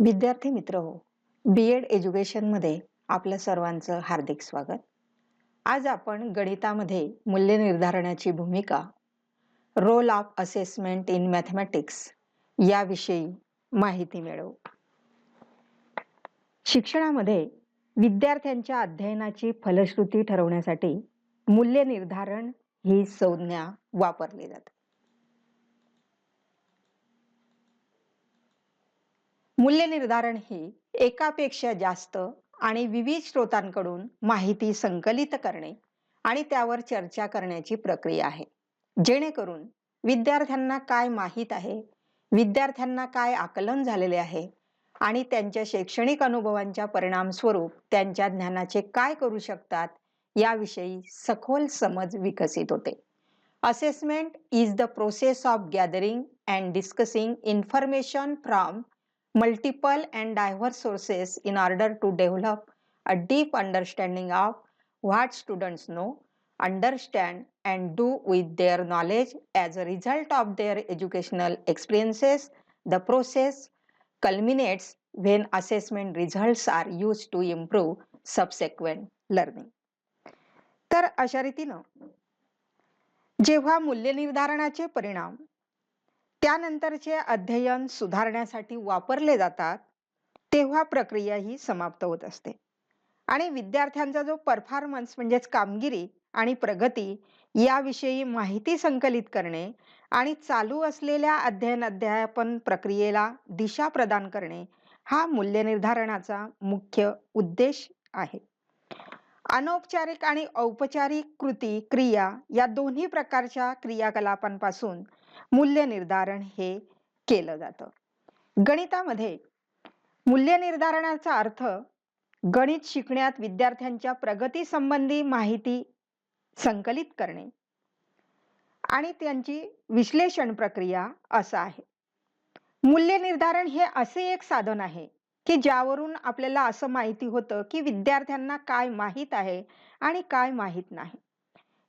विद्यार्थी मित्र हो, बी.एड एज्युकेशनमध्ये आपलं सर्वांचं हार्दिक स्वागत. आज आपण गणितामध्ये मूल्य निर्धारणाची भूमिका, role of assessment in mathematics याविषयी माहिती मिळवू. शिक्षणामध्ये विद्यार्थ्यांच्या अध्ययनाची फलश्रुती ठरवण्यासाठी मूल्य निर्धारण ही संज्ञा वापरली जाते. मूल्य निर्धारण ही एकापेक्षा जास्त आणि विविध स्रोतांकडून माहिती संकलित करणे आणि त्यावर चर्चा करण्याची प्रक्रिया आहे, जेणेकरून विद्यार्थ्यांना काय माहीत आहे, विद्यार्थ्यांना काय आकलन झालेले आहे आणि त्यांच्या शैक्षणिक अनुभवांच्या परिणाम स्वरूप त्यांच्या ज्ञानाचे काय करू शकतात याविषयी सखोल समज विकसित होते. Assessment is the process of gathering and discussing information from multiple and diverse sources in order to develop a deep understanding of what students know, understand, and do with their knowledge as a result of their educational experiences. The process culminates when assessment results are used to improve subsequent learning. तर अशा रीतीनं जेव्हा मूल्य निर्धारणाचे परिणाम त्यानंतरचे अध्ययन सुधारण्यासाठी वापरले जातात, तेव्हा प्रक्रिया ही समाप्त होत असते आणि विद्यार्थ्यांचा जो परफॉर्मन्स म्हणजेच कामगिरी आणि प्रगती याविषयी माहिती संकलित करणे आणि चालू असलेल्या अध्यापन प्रक्रियेला दिशा प्रदान करणे हा मूल्य निर्धारणाचा मुख्य उद्देश आहे. अनौपचारिक आणि औपचारिक कृती क्रिया या दोन्ही प्रकारच्या क्रियाकलापांपासून मूल्य निर्धारण हे केलं जातं. गणितामध्ये मूल्य निर्धारणाचा अर्थ गणित शिकण्यात विद्यार्थ्यांच्या प्रगती संबंधी माहिती संकलित करणे आणि त्यांची विश्लेषण प्रक्रिया असा आहे. मूल्य निर्धारण हे असे एक साधन आहे की ज्यावरून आपल्याला असं माहिती होतं की विद्यार्थ्यांना काय माहीत आहे आणि काय माहीत नाही.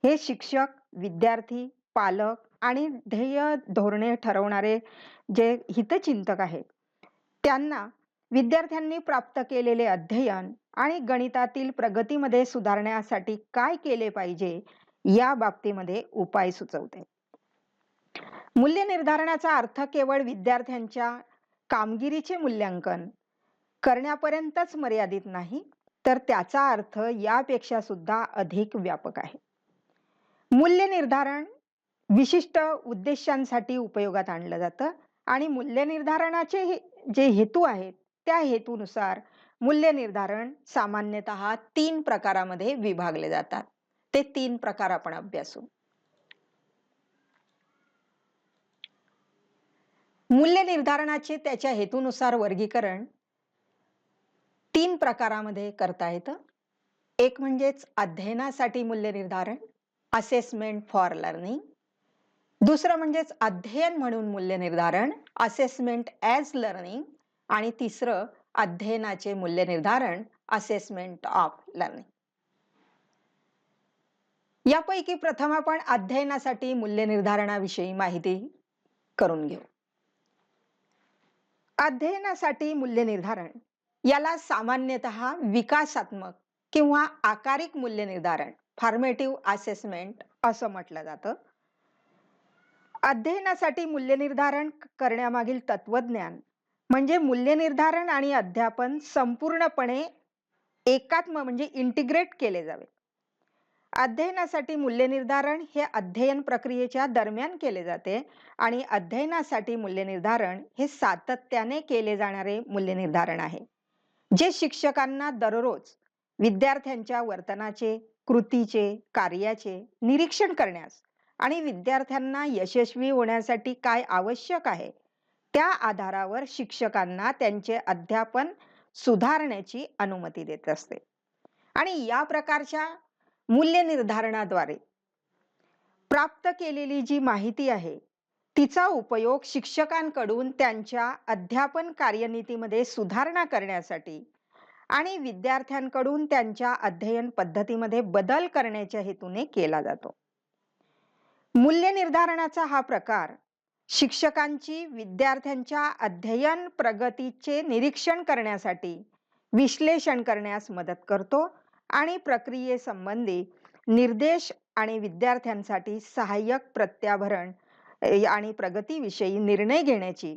हे शिक्षक, विद्यार्थी, पालक आणि ध्येय धोरणे ठरवणारे जे हितचिंतक आहेत, त्यांना विद्यार्थ्यांनी प्राप्त केलेले अध्ययन आणि गणितातील प्रगतीमध्ये सुधारण्यासाठी काय केले पाहिजे या बाबतीमध्ये उपाय सुचवते. मूल्य निर्धारणाचा अर्थ केवळ विद्यार्थ्यांच्या कामगिरीचे मूल्यांकन करण्यापर्यंतच मर्यादित नाही, तर त्याचा अर्थ यापेक्षा सुद्धा अधिक व्यापक आहे. मूल्य निर्धारण विशिष्ट उद्देशांसाठी उपयोगात आणलं जातं आणि मूल्य निर्धारणाचे जे हेतू आहेत त्या हेतूनुसार मूल्य निर्धारण सामान्यतः 3 प्रकारामध्ये विभागले जातात. ते 3 प्रकार आपण अभ्यासू. मूल्य निर्धारणाचे त्याच्या हेतूनुसार वर्गीकरण 3 प्रकारामध्ये करता येतं. एक म्हणजेच अध्ययनासाठी मूल्य निर्धारण, असेसमेंट फॉर लर्निंग. दुसरं म्हणजेच अध्ययन म्हणून मूल्य निर्धारण, असेसमेंट ॲज लर्निंग. आणि तिसरं अध्ययनाचे मूल्य निर्धारण, असेसमेंट ऑफ लर्निंग. यापैकी प्रथम आपण अध्ययनासाठी मूल्य निर्धारणाविषयी माहिती करून घेऊ. अध्ययनासाठी मूल्य निर्धारण याला सामान्यतः विकासात्मक किंवा आकारिक मूल्य निर्धारण, फॉर्मेटिव्ह असेसमेंट असं म्हटलं जातं. अध्ययनासाठी मूल्य निर्धारण करण्यामागील तत्वज्ञान म्हणजे मूल्य निर्धारण आणि अध्यापन संपूर्णपणे एकात्म म्हणजे इंटिग्रेट केले जावे. अध्ययनासाठी मूल्य निर्धारण हे अध्ययन प्रक्रियेच्या दरम्यान केले जाते आणि अध्ययनासाठी मूल्य निर्धारण हे सातत्याने केले जाणारे मूल्य निर्धारण आहे, जे शिक्षकांना दररोज विद्यार्थ्यांच्या वर्तनाचे, कृतीचे, कार्याचे निरीक्षण करण्यास आणि विद्यार्थ्यांना यशस्वी होण्यासाठी काय आवश्यक आहे त्या आधारावर शिक्षकांना त्यांचे अध्यापन सुधारण्याची अनुमती देत असते. आणि या प्रकारच्या मूल्य निर्धारणाद्वारे प्राप्त केलेली जी माहिती आहे तिचा उपयोग शिक्षकांकडून त्यांच्या अध्यापन कार्यनीतीमध्ये सुधारणा करण्यासाठी आणि विद्यार्थ्यांकडून त्यांच्या अध्ययन पद्धतीमध्ये बदल करण्याच्या हेतूने केला जातो. मूल्य निर्धारणाचा हा प्रकार शिक्षकांची विद्यार्थ्यांच्या अध्ययन प्रगतीचे निरीक्षण करण्यासाठी विश्लेषण करण्यास मदत करतो आणि प्रक्रियेसंबंधी निर्देश आणि विद्यार्थ्यांसाठी सहाय्यक प्रत्याभरण आणि प्रगतीविषयी निर्णय घेण्याची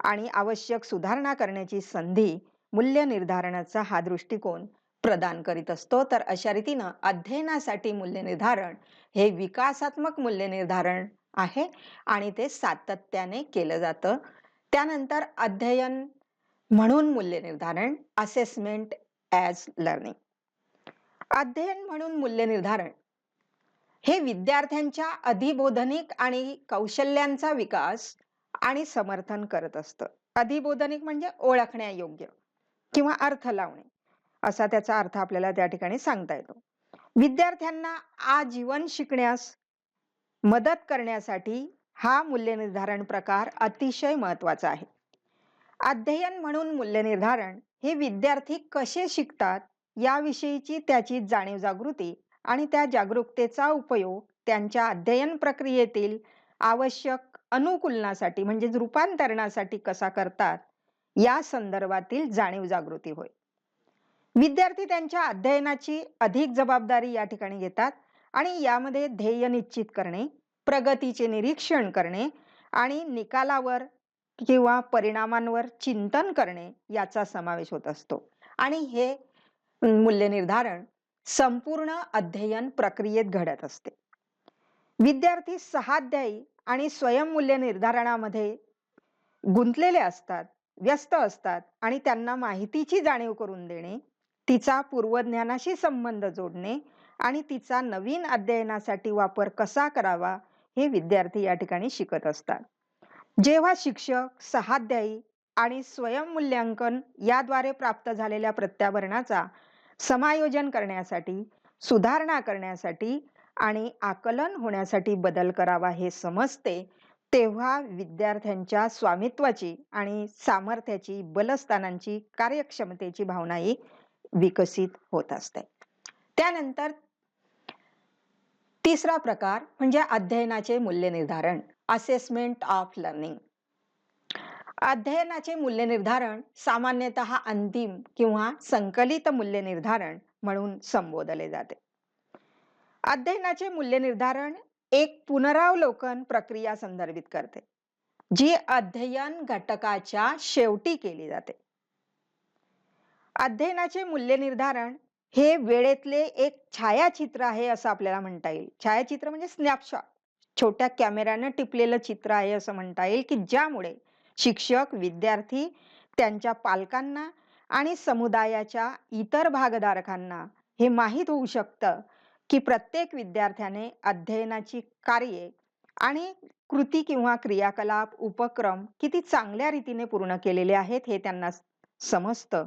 आणि आवश्यक सुधारणा करण्याची संधी मूल्य निर्धारणाचा हा दृष्टिकोन प्रदान करीत असतो. तर अशा रीतीनं अध्ययनासाठी मूल्य निर्धारण हे विकासात्मक मूल्य निर्धारण आहे आणि ते सातत्याने केलं जातं. त्यानंतर अध्ययन म्हणून मूल्य निर्धारण, असेसमेंट ॲज लर्निंग. अध्ययन म्हणून मूल्य निर्धारण हे विद्यार्थ्यांच्या अधिबोधनिक आणि कौशल्यांचा विकास आणि समर्थन करत असतं. अधिबोधनिक म्हणजे ओळखण्यायोग्य किंवा अर्थ लावणे असा त्याचा अर्थ आपल्याला त्या ठिकाणी सांगता येतो. विद्यार्थ्यांना आजीवन शिकण्यास मदत करण्यासाठी हा मूल्य निर्धारण प्रकार अतिशय महत्वाचा आहे. अध्ययन म्हणून मूल्य निर्धारण हे विद्यार्थी कसे शिकतात याविषयीची त्याची जाणीव जागृती आणि त्या जागरूकतेचा उपयोग त्यांच्या अध्ययन प्रक्रियेतील आवश्यक अनुकूलनासाठी म्हणजे रूपांतरणासाठी कसा करतात या संदर्भातील जाणीव जागृती होय. विद्यार्थी त्यांच्या अध्ययनाची अधिक जबाबदारी या ठिकाणी घेतात आणि यामध्ये ध्येय निश्चित करणे, प्रगतीचे निरीक्षण करणे आणि निकालावर किंवा परिणामांवर चिंतन करणे याचा समावेश होत असतो. आणि हे मूल्य निर्धारण संपूर्ण अध्ययन प्रक्रियेत घडत असते. विद्यार्थी सहाध्यायी आणि स्वयंमूल्य निर्धारणामध्ये गुंतलेले असतात, व्यस्त असतात आणि त्यांना माहितीची जाणीव करून देणे, तिचा पूर्वज्ञानाशी संबंध जोडणे आणि तिचा नवीन अध्ययनासाठी वापर कसा करावा हे विद्यार्थी या ठिकाणी शिकत असतात. जेव्हा शिक्षक सहाध्यायी आणि स्वयंमूल्यांकन याद्वारे प्राप्त झालेल्या प्रत्याभरणाचा समायोजन करण्यासाठी, सुधारणा करण्यासाठी आणि आकलन होण्यासाठी बदल करावा हे समजते, तेव्हा विद्यार्थ्यांच्या स्वामित्वाची आणि सामर्थ्याची, बलस्थानांची, कार्यक्षमतेची भावनाही विकसित होत असते. त्यानंतर तिसरा प्रकार म्हणजे अध्ययनाचे मूल्य निर्धारण, असेसमेंट ऑफ लर्निंग. अध्ययनाचे मूल्य निर्धारण सामान्यतः अंतिम किंवा संकलित मूल्य निर्धारण म्हणून संबोधले जाते. अध्ययनाचे मूल्य निर्धारण एक पुनरावलोकन प्रक्रिया संदर्भित करते, जी अध्ययन घटकाच्या शेवटी केली जाते. अध्ययनाचे मूल्य निर्धारण हे वेळेतले एक छायाचित्र आहे असं आपल्याला म्हणता येईल. छायाचित्र म्हणजे स्नॅपशॉट, छोट्या कॅमेऱ्यानं टिपलेलं चित्र आहे असं म्हणता येईल, की ज्यामुळे शिक्षक, विद्यार्थी, त्यांच्या पालकांना आणि समुदायाच्या इतर भागधारकांना हे माहीत होऊ शकतं की प्रत्येक विद्यार्थ्याने अध्ययनाची कार्ये आणि कृती किंवा क्रियाकलाप, उपक्रम किती चांगल्या रीतीने पूर्ण केलेले आहेत हे त्यांना समजतं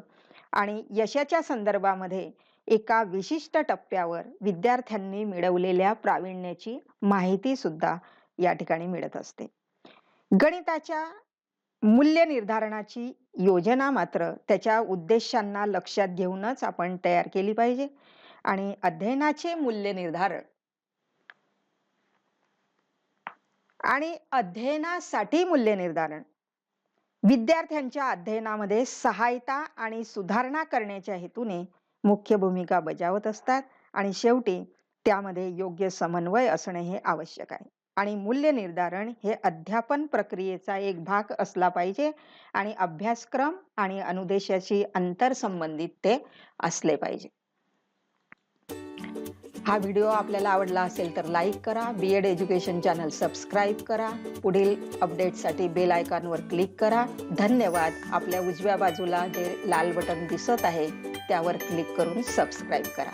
आणि यशाच्या संदर्भामध्ये एका विशिष्ट टप्प्यावर विद्यार्थ्यांनी मिळवलेल्या प्रावीण्याची माहिती सुद्धा या ठिकाणी मिळत असते. गणिताच्या मूल्य निर्धारणाची योजना मात्र त्याच्या उद्देशांना लक्षात घेऊनच आपण तयार केली पाहिजे आणि अध्ययनाचे मूल्य निर्धारण आणि अध्ययनासाठी मूल्य निर्धारण विद्यार्थ्यांच्या अध्ययनामध्ये सहायता आणि सुधारणा करण्याच्या हेतूने मुख्य भूमिका बजावत असतात आणि शेवटी त्यामध्ये योग्य समन्वय असणे हे आवश्यक आहे. आणि मूल्य निर्धारण हे अध्यापन प्रक्रियेचा एक भाग असला पाहिजे आणि अभ्यासक्रम आणि अनुदेशाशी आंतरसंबंधित ते असले पाहिजे. हा व्हिडिओ आपल्याला आवडला असेल तर लाईक करा, बीएड एज्युकेशन चॅनल सबस्क्राईब करा, पुढील अपडेटसाठी बेल आयकॉनवर क्लिक करा. धन्यवाद. आपल्या उजव्या बाजूला जे लाल बटन दिसत आहे त्यावर क्लिक करून सबस्क्राईब करा.